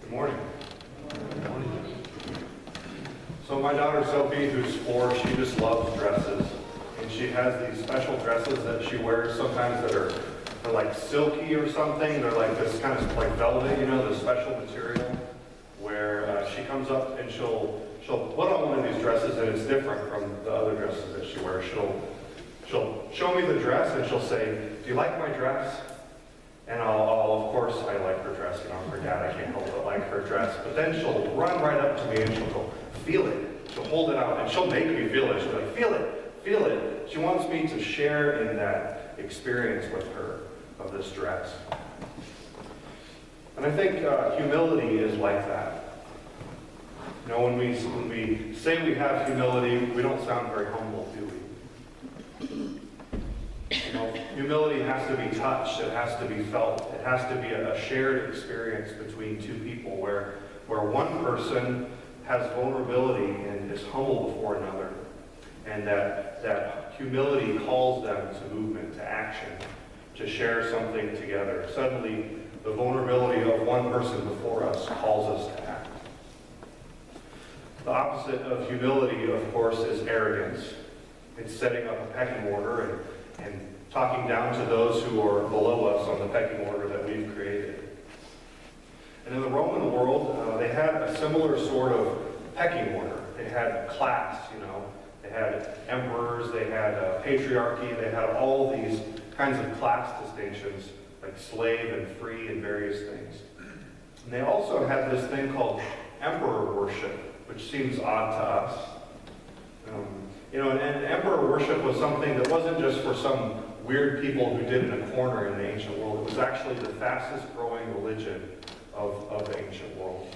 Good morning. So my daughter Sophie, who's 4, she just loves dresses. And she has these special dresses that she wears sometimes that they're like silky or something. They're like this kind of like velvet, this special material where she comes up and she'll put on one of these dresses and it's different from the other dresses that she wears. She'll show me the dress and she'll say, "Do you like my dress?" And I'll of course, I like her dress. I'm her dad, I can't help but like her dress. But then she'll run right up to me and she'll go, "Feel it." She'll hold it out and she'll make me feel it. She'll be like, "Feel it, feel it." She wants me to share in that experience with her of this dress. And I think humility is like that. When we say we have humility, we don't sound very humble, do we? Humility has to be touched, it has to be felt, it has to be a shared experience between two people where one person has vulnerability and is humble before another, and that humility calls them to movement, to action, to share something together. Suddenly, the vulnerability of one person before us calls us to act. The opposite of humility, of course, is arrogance. It's setting up a pecking order and talking down to those who are below us on the pecking order that we've created. And in the Roman world, they had a similar sort of pecking order. They had class, They had emperors, they had patriarchy, they had all these kinds of class distinctions, like slave and free and various things. And they also had this thing called emperor worship, which seems odd to us. And emperor worship was something that wasn't just for some weird people who did in a corner in the ancient world. It was actually the fastest growing religion of the ancient world.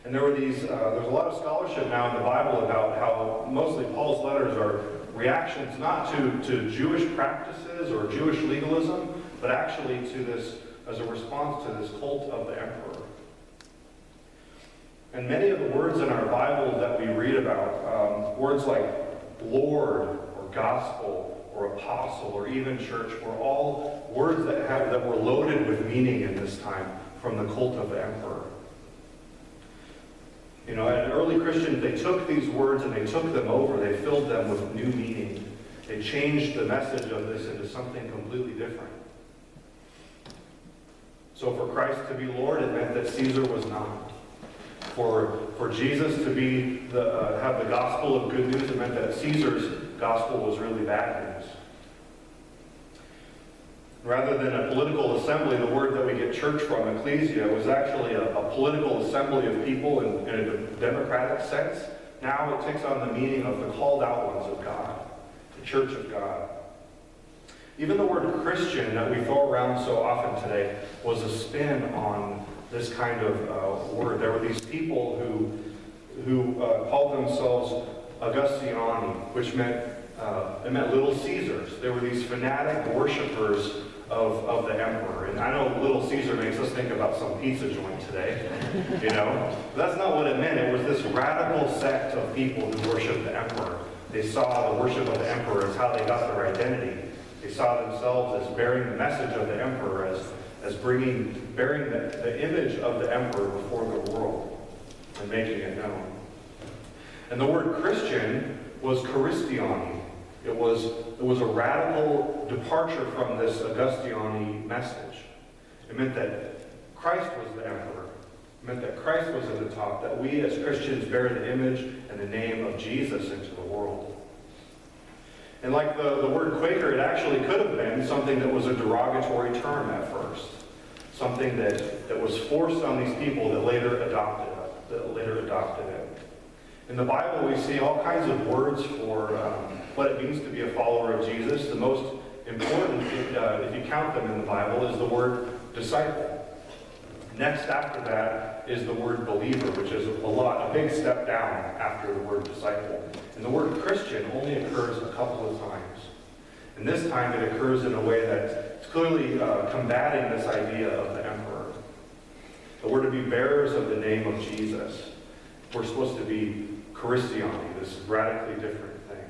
And there's a lot of scholarship now in the Bible about how mostly Paul's letters are reactions not to Jewish practices or Jewish legalism, but actually to this, as a response to this cult of the emperor. And many of the words in our Bible that we read about, words like Lord or gospel or apostle or even church, were all words that were loaded with meaning in this time from the cult of the emperor. And early Christians, they took these words and they took them over. They filled them with new meaning. They changed the message of this into something completely different. So for Christ to be Lord, it meant that Caesar was not. For Jesus to have the gospel of good news, it meant that Caesar's gospel was really bad news. Rather than a political assembly, the word that we get church from, ecclesia, was actually a political assembly of people in a democratic sense. Now it takes on the meaning of the called out ones of God, the church of God. Even the word Christian that we throw around so often today was a spin on this kind of word. There were these people who called themselves Augustiani, which meant it meant Little Caesars. There were these fanatic worshipers of the emperor. And I know Little Caesar makes us think about some pizza joint today, That's not what it meant. It was this radical sect of people who worshiped the emperor. They saw the worship of the emperor as how they got their identity. They saw themselves as bearing the message of the emperor, as bearing the image of the emperor before the world and making it known. And the word Christian was Christiani. It was a radical departure from this Augustiani message. It meant that Christ was the emperor. It meant that Christ was at the top, that we as Christians bear the image and the name of Jesus into the world. And like the word Quaker, it actually could have been something that was a derogatory term at first. Something that was forced on these people that later adopted it. In the Bible, we see all kinds of words for what it means to be a follower of Jesus. The most important, if you count them in the Bible, is the word disciple. Next after that is the word believer, which is a big step down after the word disciple. And the word Christian only occurs a couple of times. And this time it occurs in a way that's clearly combating this idea of the emperor. That we're to be bearers of the name of Jesus. We're supposed to be Christiani, this radically different thing.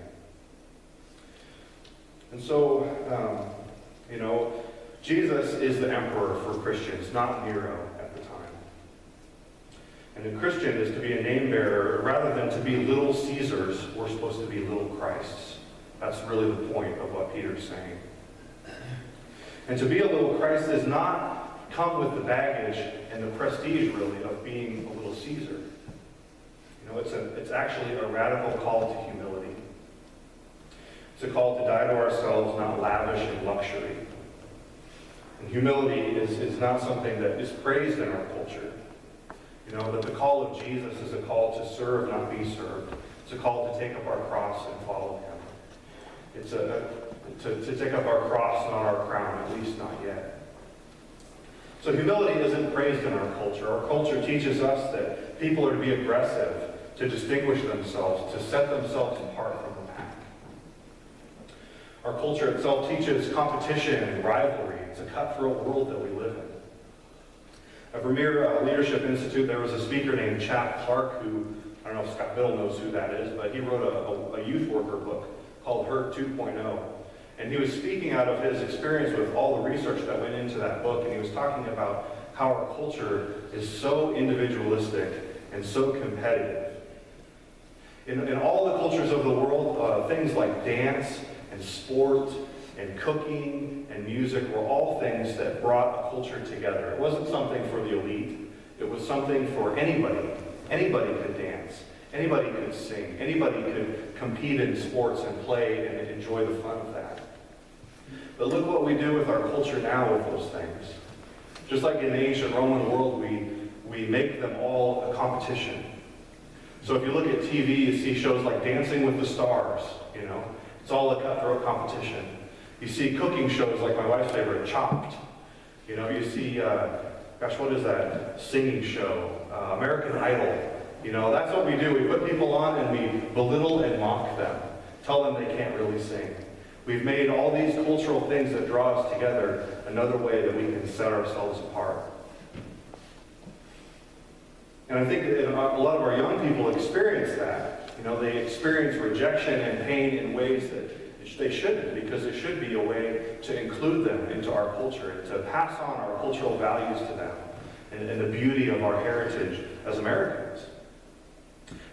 And so, Jesus is the emperor for Christians, not Nero at the time. And a Christian is to be a name bearer. Rather than to be little Caesars, we're supposed to be little Christs. That's really the point of what Peter's saying. And to be a little Christ does not come with the baggage and the prestige, really, of being a little Caesar. You know, it's actually a radical call to humility. It's a call to die to ourselves, not lavish in luxury. And humility is not something that is praised in our culture. You know, but the call of Jesus is a call to serve, not be served. It's a call to take up our cross and follow him. It's to take up our cross, not our crown, at least not yet. So humility isn't praised in our culture. Our culture teaches us that people are to be aggressive, to distinguish themselves, to set themselves apart from the pack. Our culture itself teaches competition and rivalry. It's a cutthroat world that we live in. At Vermeer Leadership Institute, there was a speaker named Chap Clark who, I don't know if Scott Bill knows who that is, but he wrote a youth worker book called Hurt 2.0. And he was speaking out of his experience with all the research that went into that book, and he was talking about how our culture is so individualistic and so competitive. In all the cultures of the world, things like dance and sport and cooking and music were all things that brought a culture together. It wasn't something for the elite. It was something for anybody. Anybody could dance. Anybody could sing. Anybody could compete in sports and play and enjoy the fun of that. But look what we do with our culture now with those things. Just like in the ancient Roman world, we make them all a competition. So if you look at TV, you see shows like Dancing with the Stars, you know. It's all a cutthroat competition. You see cooking shows like my wife's favorite, Chopped. You know, you see, gosh, what is that singing show? American Idol. You know, that's what we do. We put people on and we belittle and mock them. Tell them they can't really sing. We've made all these cultural things that draw us together another way that we can set ourselves apart. And I think that a lot of our young people experience that. You know, they experience rejection and pain in ways that they shouldn't, because it should be a way to include them into our culture and to pass on our cultural values to them and the beauty of our heritage as Americans.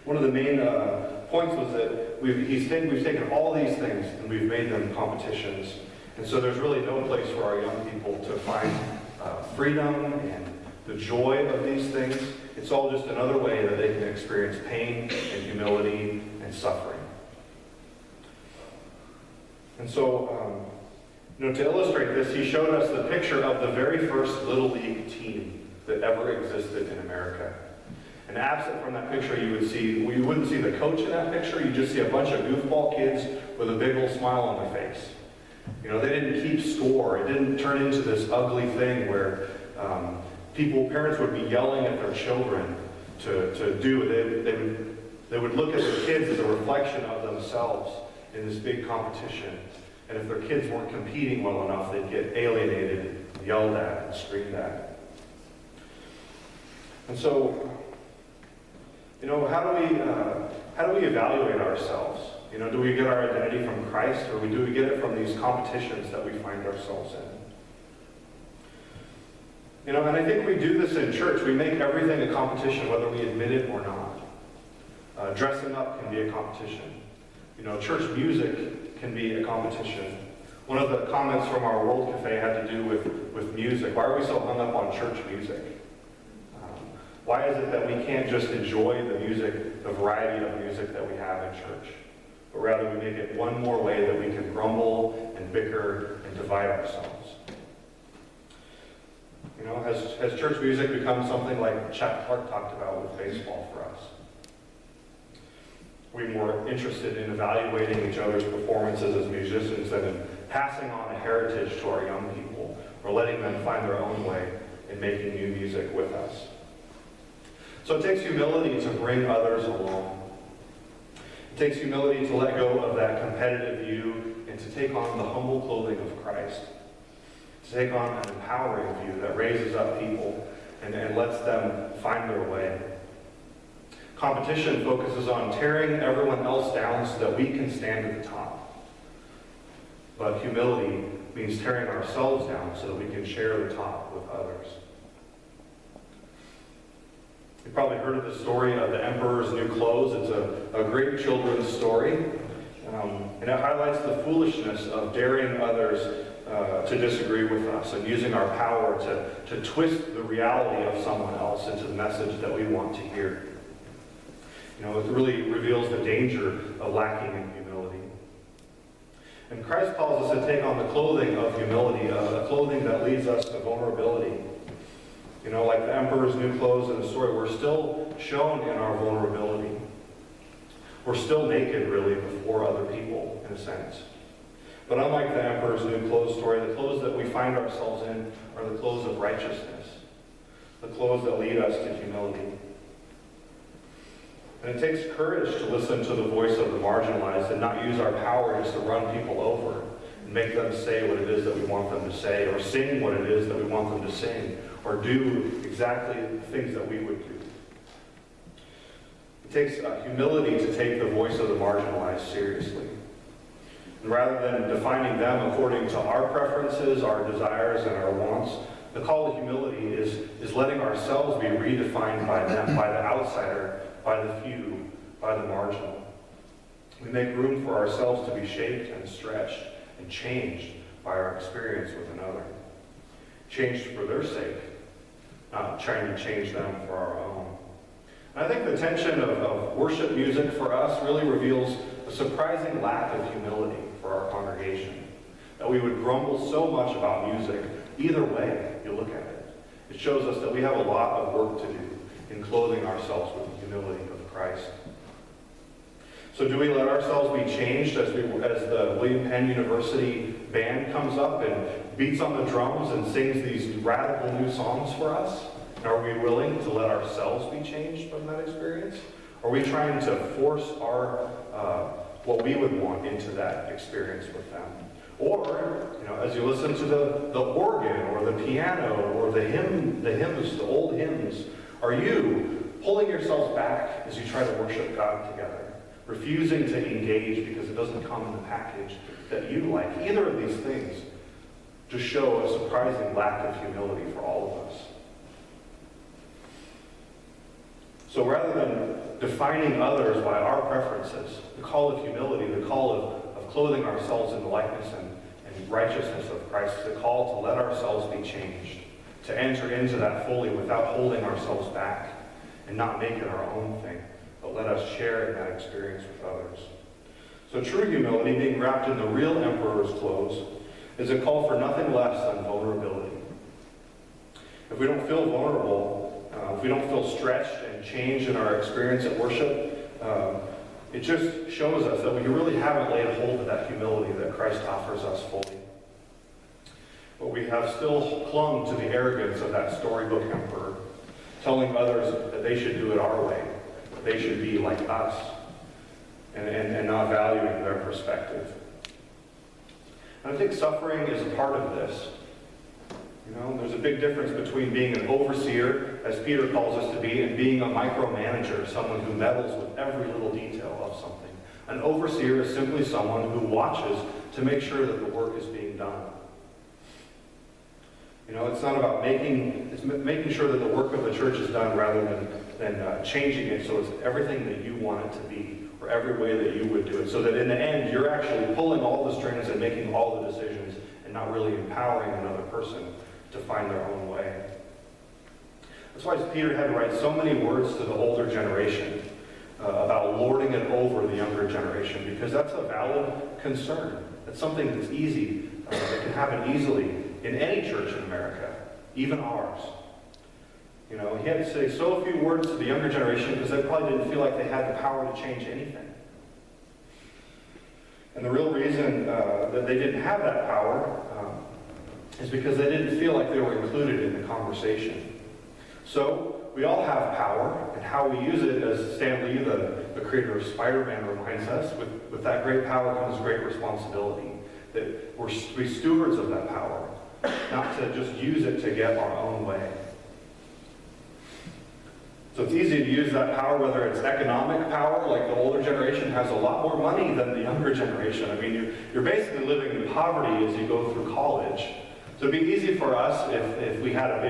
One of the main points was that we've taken all these things and we've made them competitions. And so there's really no place for our young people to find freedom and the joy of these things. It's all just another way that they can experience pain and humility and suffering. And so, to illustrate this, he showed us the picture of the very first Little League team that ever existed in America. And absent from that picture, you wouldn't see the coach in that picture. You just see a bunch of goofball kids with a big old smile on their face. You know, they didn't keep score. It didn't turn into this ugly thing where parents would be yelling at their children to do. They would look at their kids as a reflection of themselves in this big competition. And if their kids weren't competing well enough, they'd get alienated, yelled at, and screamed at. And so, how do we evaluate ourselves? Do we get our identity from Christ, or do we get it from these competitions that we find ourselves in? And I think we do this in church. We make everything a competition, whether we admit it or not. Dressing up can be a competition. Church music can be a competition. One of the comments from our World Cafe had to do with music. Why are we so hung up on church music? Why is it that we can't just enjoy the music, the variety of music that we have in church? But rather we make it one more way that we can grumble and bicker and divide ourselves. Has church music become something like Chap Clark talked about with baseball for us? We're more interested in evaluating each other's performances as musicians than in passing on a heritage to our young people or letting them find their own way in making new music with us. So it takes humility to bring others along. It takes humility to let go of that competitive view and to take on the humble clothing of Christ. To take on an empowering view that raises up people and lets them find their way. Competition focuses on tearing everyone else down so that we can stand at the top. But humility means tearing ourselves down so that we can share the top with others. You've probably heard of the story of the Emperor's New Clothes. It's a great children's story, and it highlights the foolishness of daring others to disagree with us and using our power to twist the reality of someone else into the message that we want to hear. It really reveals the danger of lacking in humility. And Christ calls us to take on the clothing of humility, a clothing that leads us to vulnerability. Like the Emperor's New Clothes in the story, we're still shown in our vulnerability. We're still naked, really, before other people, in a sense. But unlike the Emperor's New Clothes story, the clothes that we find ourselves in are the clothes of righteousness, the clothes that lead us to humility. And it takes courage to listen to the voice of the marginalized and not use our power just to run people over and make them say what it is that we want them to say, or sing what it is that we want them to sing, or do exactly the things that we would do. It takes humility to take the voice of the marginalized seriously. And rather than defining them according to our preferences, our desires, and our wants, the call to humility is letting ourselves be redefined by them, by the outsider, by the few, by the marginal. We make room for ourselves to be shaped and stretched and changed by our experience with another. Changed for their sake, not trying to change them for our own. And I think the tension of worship music for us really reveals a surprising lack of humility for our congregation. That we would grumble so much about music, either way you look at it. It shows us that we have a lot of work to do in clothing ourselves with the humility of Christ. So do we let ourselves be changed as the William Penn University band comes up and beats on the drums and sings these radical new songs for us? And are we willing to let ourselves be changed from that experience? Are we trying to force our what we would want into that experience with them? Or, as you listen to the organ or the piano or the hymns, the old hymns, are you pulling yourselves back as you try to worship God together, refusing to engage because it doesn't come in the package that you like? Either of these things just show a surprising lack of humility for all of us. So rather than defining others by our preferences, the call of humility, the call of clothing ourselves in the likeness and righteousness of Christ, is a call to let ourselves be changed, to enter into that fully without holding ourselves back and not make it our own thing, but let us share in that experience with others. So true humility, being wrapped in the real emperor's clothes, is a call for nothing less than vulnerability. If we don't feel vulnerable, if we don't feel stretched and changed in our experience at worship, it just shows us that we really haven't laid hold of that humility that Christ offers us fully. But we have still clung to the arrogance of that storybook emperor, telling others that they should do it our way, that they should be like us, and not valuing their perspective. And I think suffering is a part of this. There's a big difference between being an overseer, as Peter calls us to be, and being a micromanager, someone who meddles with every little detail of something. An overseer is simply someone who watches to make sure that the work is being done. It's not about making sure that the work of the church is done rather than changing it so it's everything that you want it to be, or every way that you would do it, so that in the end you're actually pulling all the strings and making all the decisions and not really empowering another person to find their own way. That's why Peter had to write so many words to the older generation about lording it over the younger generation, because that's a valid concern. That's something that's easy, that can happen easily in any church in America, even ours. He had to say so few words to the younger generation because they probably didn't feel like they had the power to change anything. And the real reason that they didn't have that power is because they didn't feel like they were included in the conversation. So we all have power, and how we use it, as Stan Lee, the creator of Spider-Man, reminds us, with that great power comes great responsibility. That we're stewards of that power, not to just use it to get our own way. So it's easy to use that power, whether it's economic power, like the older generation has a lot more money than the younger generation. I mean, you're basically living in poverty as you go through college. So it'd be easy for us if we had a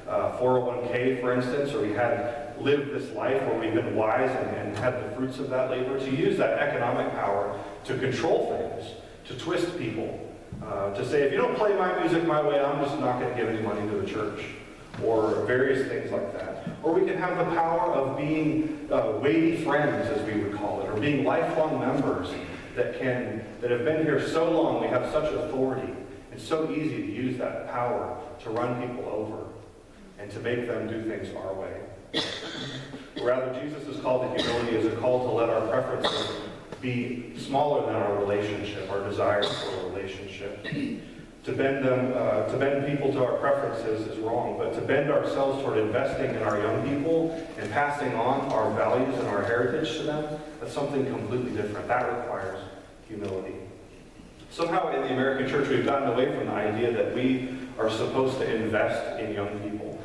401k, for instance, or we hadn't lived this life where we've been wise and had the fruits of that labor, to use that economic power to control things, to twist people, to say, if you don't play my music my way, I'm just not going to give any money to the church, or various things like that. Or we can have the power of being weighty friends, as we would call it, or being lifelong members that have been here so long, we have such authority. It's so easy to use that power to run people over and to make them do things our way. Rather, Jesus' call to humility is a call to let our preferences be smaller than our relationship, our desires for a relationship. To bend people to our preferences is wrong, but to bend ourselves toward investing in our young people and passing on our values and our heritage to them, that's something completely different. That requires humility. Somehow in the American church, we've gotten away from the idea that we are supposed to invest in young people.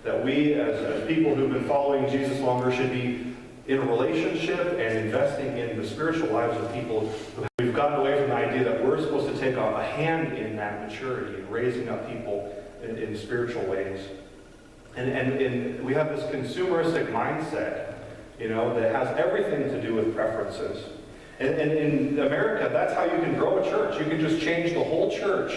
That we, as people who've been following Jesus longer, should be in a relationship and investing in the spiritual lives of people. We've gotten away from the idea that we're supposed to take a hand in that maturity and raising up people in spiritual ways. And we have this consumeristic mindset, that has everything to do with preferences. And in America, that's how you can grow a church. You can just change the whole church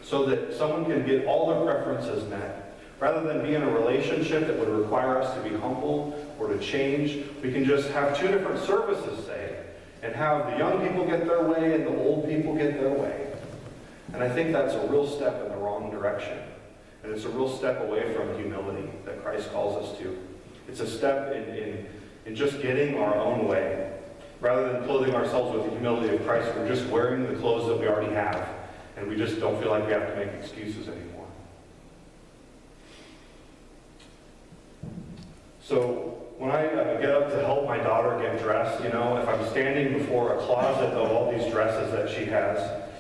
so that someone can get all their preferences met. Rather than be in a relationship that would require us to be humble or to change, we can just have two different services, say, and have the young people get their way and the old people get their way. And I think that's a real step in the wrong direction. And it's a real step away from humility that Christ calls us to. It's a step in just getting our own way. Rather than clothing ourselves with the humility of Christ, we're just wearing the clothes that we already have, and we just don't feel like we have to make excuses anymore. So when I get up to help my daughter get dressed, if I'm standing before a closet of all these dresses that she has,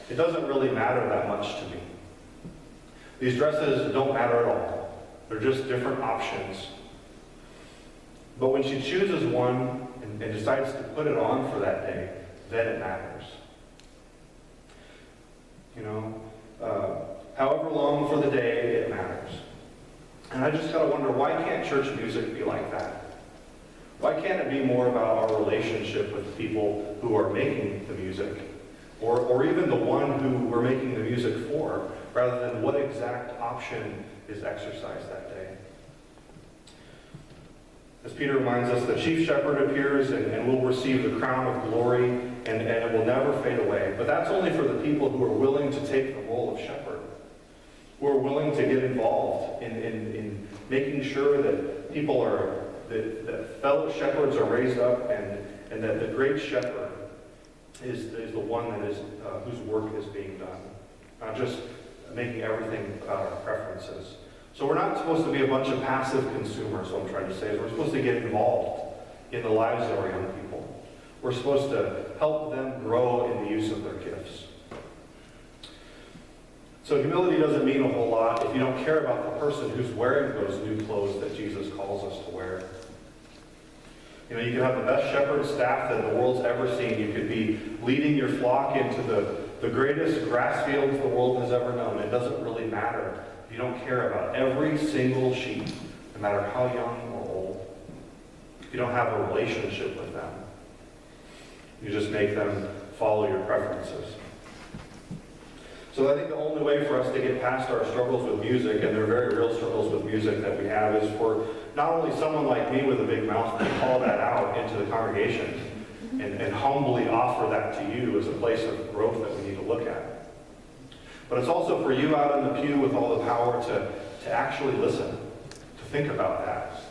it doesn't really matter that much to me. These dresses don't matter at all. They're just different options. But when she chooses one and decides to put it on for that day, then it matters. However long for the day, it matters. And I just gotta wonder, why can't church music be like that? Why can't it be more about our relationship with the people who are making the music? Or even the one who we're making the music for, rather than what exact option is exercised that day? As Peter reminds us, the chief shepherd appears and will receive the crown of glory, and it will never fade away. But that's only for the people who are willing to take the role of shepherd, who are willing to get involved in making sure that people that fellow shepherds are raised up, and that the great shepherd is the one that is whose work is being done, not just making everything about our preferences. So we're not supposed to be a bunch of passive consumers, what I'm trying to say is we're supposed to get involved in the lives of our young people. We're supposed to help them grow in the use of their gifts. So humility doesn't mean a whole lot if you don't care about the person who's wearing those new clothes that Jesus calls us to wear. You can have the best shepherd staff that the world's ever seen. You could be leading your flock into the greatest grass fields the world has ever known. It doesn't really matter. You don't care about every single sheep, no matter how young or old. You don't have a relationship with them. You just make them follow your preferences. So I think the only way for us to get past our struggles with music, and they're very real struggles with music that we have, is for not only someone like me with a big mouth to call that out into the congregation and humbly offer that to you as a place of growth that we need to look at. But it's also for you out in the pew with all the power to actually listen, to think about that,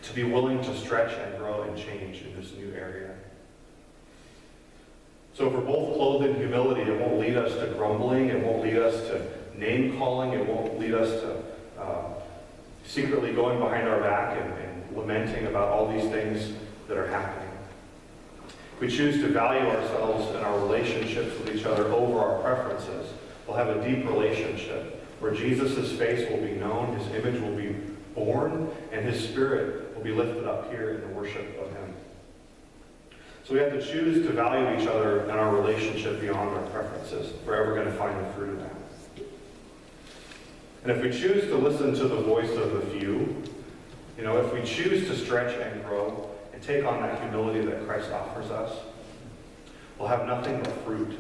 to be willing to stretch and grow and change in this new area. So if we're both clothed in humility, it won't lead us to grumbling, it won't lead us to name-calling, it won't lead us to secretly going behind our back and lamenting about all these things that are happening. If we choose to value ourselves and our relationships with each other over our preferences, we'll have a deep relationship where Jesus' face will be known, his image will be born, and his spirit will be lifted up here in the worship of him. So we have to choose to value each other and our relationship beyond our preferences if we're ever going to find the fruit of that. And if we choose to listen to the voice of the few, if we choose to stretch and grow and take on that humility that Christ offers us, we'll have nothing but fruit.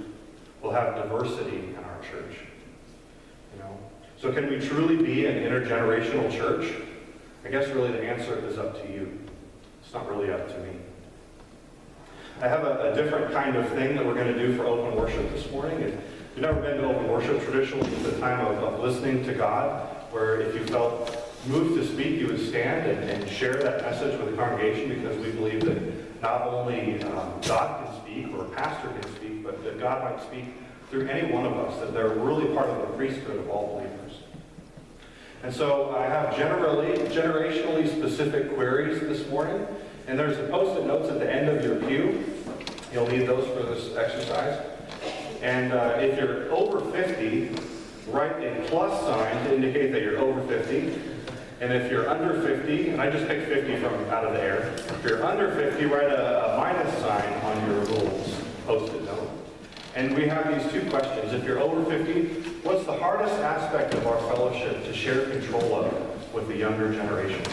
We'll have diversity in our church. So can we truly be an intergenerational church? I guess really the answer is up to you. It's not really up to me. I have a different kind of thing that we're going to do for open worship this morning. If you've never been to open worship, traditionally it's a time of listening to God, where if you felt moved to speak, you would stand and share that message with the congregation, because we believe that not only God can speak, or a pastor can speak, but that God might speak through any one of us, that they're really part of the priesthood of all believers. And so I have generationally specific queries this morning, and there's a post-it notes at the end of your pew. You'll need those for this exercise. And if you're over 50, write a plus sign to indicate that you're over 50. And if you're under 50, and I just picked 50 from out of the air, if you're under 50, write a minus sign on your little post-it note. And we have these two questions. If you're over 50, what's the hardest aspect of our fellowship to share control of with the younger generation?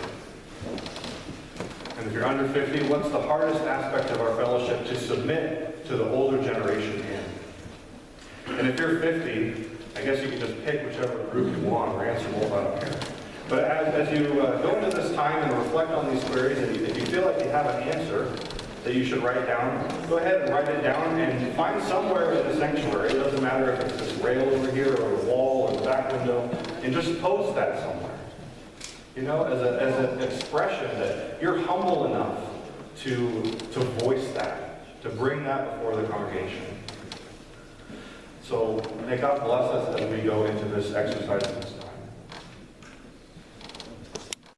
And if you're under 50, what's the hardest aspect of our fellowship to submit to the older generation in? And if you're 50, I guess you can just pick whichever group you want, or answer both. I don't care. But as you go into this time and reflect on these queries, and if you feel like you have an answer that you should write down, go ahead and write it down and find somewhere in the sanctuary. It doesn't matter if it's this rail over here or a wall or the back window, and just post that somewhere. As an expression that you're humble enough to voice that, to bring that before the congregation. So may God bless us as we go into this exercise.